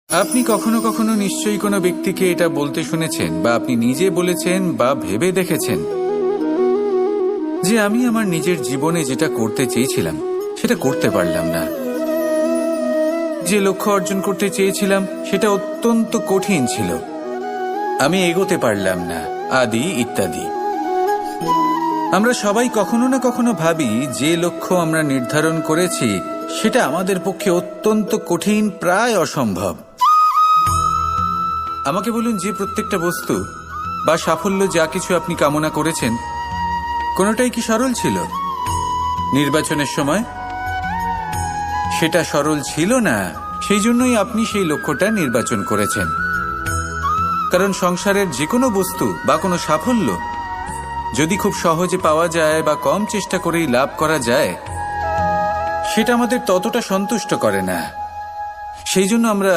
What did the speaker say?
আপনি কখনো কখনো নিশ্চয়ই কোনো ব্যক্তিকে এটা বলতে শুনেছেন বা আপনি নিজে বলেছেন বা ভেবে দেখেছেন যে আমি আমার নিজের জীবনে যেটা করতে চেয়েছিলাম সেটা করতে পারলাম না, যে লক্ষ্য অর্জন করতে চেয়েছিলাম সেটা অত্যন্ত কঠিন ছিল, আমি এগোতে পারলাম না, আদি ইত্যাদি। আমরা সবাই কখনো না কখনো ভাবি যে লক্ষ্য আমরা নির্ধারণ করেছি সেটা আমাদের পক্ষে অত্যন্ত কঠিন, প্রায় অসম্ভব। আমাকে বলুন, যে প্রত্যেকটা বস্তু বা সাফল্য যা কিছু আপনি কামনা করেছেন কোনোটাই কি সরল ছিল? নির্বাচনের সময় সেটা সরল ছিল না, সেই জন্যই আপনি সেই লক্ষ্যটা নির্বাচন করেছেন। কারণ সংসারের যে কোনো বস্তু বা কোনো সাফল্য যদি খুব সহজে পাওয়া যায় বা কম চেষ্টা করেই লাভ করা যায়, সেটা আমাদের ততটা সন্তুষ্ট করে না। সেই জন্য আমরা